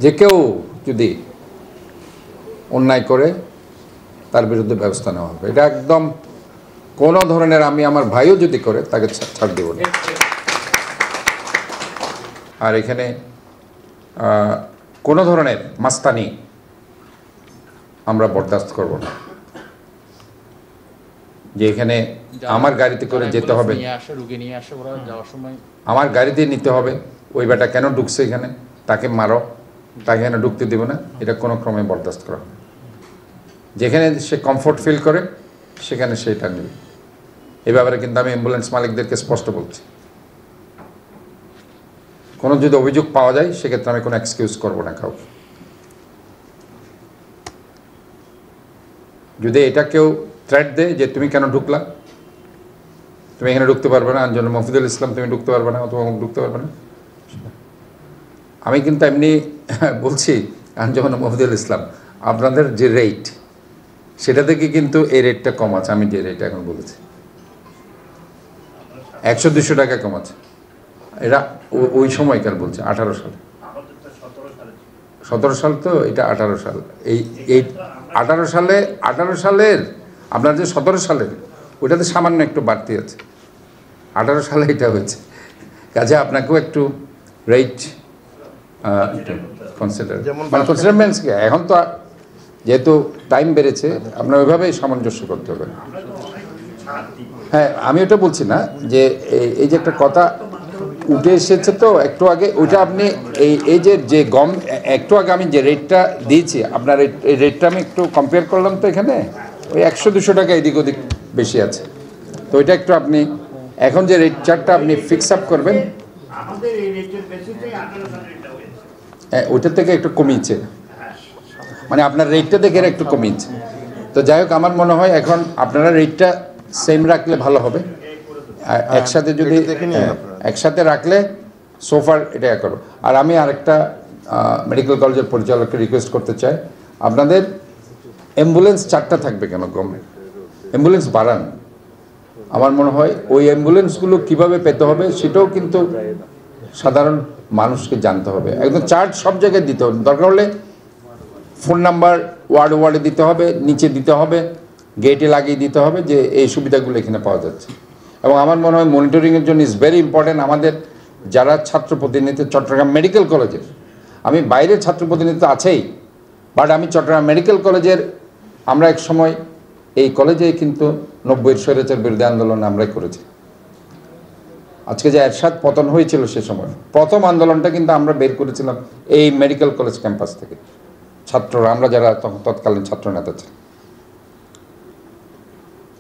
যে কেউ যদি অন্যায় করে তার বিরুদ্ধে ব্যবস্থা নেওয়া হবে। এটা একদম কোনো ধরনের, আমি আমার ভাইও যদি করে তাকে ছাড় দেব না। আর এখানে কোনো ধরনের মাস্তানি আমরা বরদাস্ত করব না, যে এখানে আমার গাড়িতে করে যেতে হবে, আমার গাড়িতে নিতে হবে, ওই বেটা কেন ঢুকছে এখানে, তাকে মারো, তাকে এখানে ঢুকতে দেবো না, এটা কোনো ক্রমে বরদাস্ত করা হবে। যেখানে সে কমফোর্ট ফিল করে সেখানে সেটা নেবে। এই ব্যাপারে কিন্তু আমি অ্যাম্বুলেন্স মালিকদেরকে স্পষ্ট বলছি, কোনো যদি অভিযোগ পাওয়া যায় সেক্ষেত্রে আমি কোনো এক্সকিউজ করবো না কাউকে। যদি এটা কেউ থ্রেট দেয় যে তুমি কেন ঢুকলা, তুমি এখানে ঢুকতে পারবে না, আঞ্জুমান মফিদুল ইসলাম তুমি ঢুকতে পারবে না, অথবা ঢুকতে পারবে না, আমি কিন্তু এমনি বলছি আঞ্জুমান মফিদুল ইসলাম আপনাদের যে রেট সেটা থেকে কিন্তু এই রেটটা কম আছে। আমি যে রেট এখন বলেছি 100-200 টাকা কম আছে। এটা ওই সময়কার বলছে 18 সালে, 17 সাল তো, এটা 18 সাল। এই 18 সালের আপনার যে 17 সালের ওইটাতে সামান্য একটু বাড়তি আছে, 18 সালে এটা হয়েছে। কাজে আপনাকেও একটু রেট কনসিডার মিনসকে এখন তো যেহেতু টাইম বেড়েছে আপনার ওইভাবেই সামঞ্জস্য করতে হবে। হ্যাঁ, আমি ওটা বলছি না যে এই যে একটা কথা উঠে এসেছে তো একটু আগে, ওইটা আপনি এই যে গম একটু আগে আমি যে রেটটা দিয়েছি আপনার এই রেটটা আমি একটু কম্পেয়ার করলাম, তো এখানে ওই 100-200 টাকা এদিক ওদিক বেশি আছে। তো ওইটা একটু আপনি এখন যে রেট চার্টটা আপনি ফিক্স আপ করবেন, হ্যাঁ ওইটার থেকে একটু কমিয়েছে, মানে আপনার রেটটা দেখে একটু কমিয়েছে। তো যাই হোক, আমার মনে হয় এখন আপনারা রেটটা সেম রাখলে ভালো হবে। একসাথে যদি একসাথে রাখলে সোফার এটা করো। আর আমি আরেকটা মেডিকেল কলেজের পরিচালককে রিকোয়েস্ট করতে চাই, আপনাদের অ্যাম্বুলেন্স 4টা থাকবে কেন, গভর্নমেন্ট অ্যাম্বুলেন্স বাড়ান। আমার মনে হয় ওই অ্যাম্বুলেন্সগুলো কিভাবে পেতে হবে সেটাও কিন্তু সাধারণ মানুষকে জানতে হবে। একদম চার্জ সব জায়গায় দিতে হবে, দরকার হলে ফোন নাম্বার ওয়ার্ডে দিতে হবে, নিচে দিতে হবে, গেটে লাগিয়ে দিতে হবে যে এই সুবিধাগুলো এখানে পাওয়া যাচ্ছে। এবং আমার মনে হয় মনিটরিংয়ের জন্য ইজ ভেরি ইম্পর্ট্যান্ট আমাদের যারা ছাত্র প্রতিনিধি চট্টগ্রাম মেডিকেল কলেজের, আমি বাইরের ছাত্র প্রতিনিধিত্ব আছেই, বাট আমি চট্টগ্রাম মেডিকেল কলেজের, আমরা এক সময় এই কলেজে কিন্তু 90-এর স্বৈরাচার বিরোধী আন্দোলন আমরাই করেছি। আজকে যে এরশাদ পতন হয়েছিল সে সময় প্রথম আন্দোলনটা কিন্তু আমরা বের করেছিলাম এই মেডিকেল কলেজ ক্যাম্পাস থেকে, ছাত্ররা, আমরা যারা তৎকালীন ছাত্র নেতা ছিলাম।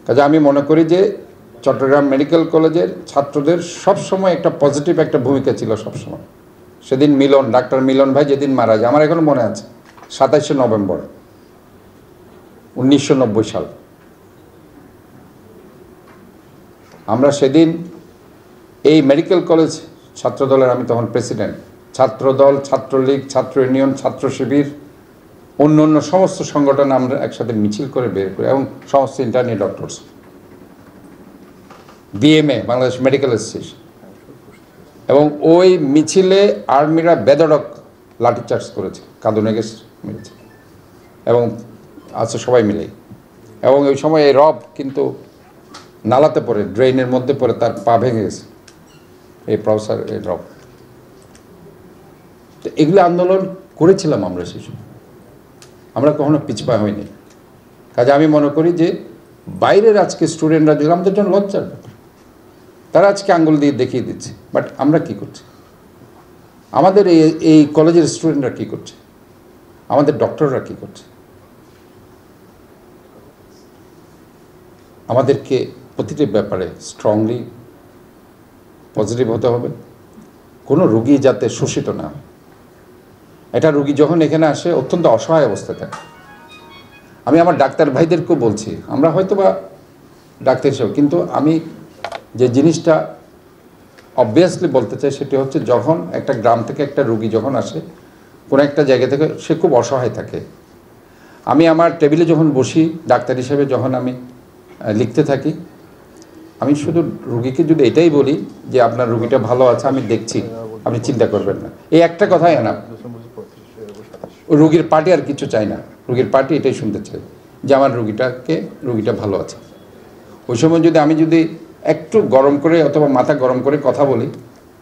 কাজে আমি মনে করি যে চট্টগ্রাম মেডিকেল কলেজের ছাত্রদের সবসময় একটা পজিটিভ একটা ভূমিকা ছিল সবসময়। সেদিন ডাক্তার মিলন ভাই যেদিন মারা যায়, আমার এখনো মনে আছে, 27শে নভেম্বর 1990 সাল, আমরা সেদিন এই মেডিকেল কলেজ ছাত্রদলের, আমি তখন প্রেসিডেন্ট, ছাত্রদল, ছাত্রলীগ, ছাত্র ইউনিয়ন, ছাত্র শিবির, অন্য সমস্ত সংগঠন আমরা একসাথে মিছিল করে বের করি, এবং সমস্ত internee doctors, BMA, Bangladesh medical association, এবং ওই মিছিলে আর্মিরা বেধড়ক লাঠিচার্জ করেছে, কাঁদুনে গেছে মেরেছে, এবং আছে সবাই মিলেই। এবং ওই সময় এই রব কিন্তু নালাতে পড়ে, ড্রেনের মধ্যে পড়ে তার পা ভেঙে গেছে, এই প্রফেসর এই রব। তো এগুলো আন্দোলন করেছিলাম আমরা সেই সময়, আমরা কখনো পিছপা হইনি। কাজে আমি মনে করি যে বাইরের আজকে স্টুডেন্টরা যদি, আমাদের জন্য লজ্জার ব্যাপার, তারা আজকে আঙ্গুল দিয়ে দেখিয়ে দিচ্ছে, বাট আমরা কি করছি, আমাদের এই কলেজের স্টুডেন্টরা কি করছে, আমাদের ডক্টররা কি করছে। আমাদেরকে প্রতিটি ব্যাপারে স্ট্রংলি পজিটিভ হতে হবে, কোনো রুগী যাতে শোষিত না হয়। এটা রুগী যখন এখানে আসে অত্যন্ত অসহায় অবস্থা থাকে। আমি আমার ডাক্তার ভাইদেরকেও বলছি, আমরা হয়তো বা ডাক্তার হিসেবে, কিন্তু আমি যে জিনিসটা অবভিয়াসলি বলতে চাই সেটি হচ্ছে, যখন একটা গ্রাম থেকে একটা রুগী যখন আসে কোনো একটা জায়গা থেকে, সে খুব অসহায় থাকে। আমি আমার টেবিলে যখন বসি ডাক্তার হিসেবে, যখন আমি লিখতে থাকি, আমি শুধু রুগীকে যদি এটাই বলি যে আপনার রুগীটা ভালো আছে, আমি দেখছি, আপনি চিন্তা করবেন না, এই একটা কথাই না। ওই রুগীর পার্টি আর কিছু চাই না, রুগীর পার্টি এটাই শুনতে চাই যে আমার রুগীটা ভালো আছে। ওই সময় আমি যদি একটু গরম করে অথবা মাথা গরম করে কথা বলি,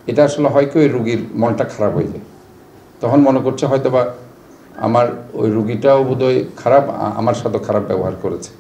এটা আসলে হয় কি ওই রুগীর মনটা খারাপ হয়ে যায়, তখন মনে করছে হয়তোবা আমার ওই রুগীটাও বোধহয় খারাপ, আমার সাথে খারাপ ব্যবহার করেছে।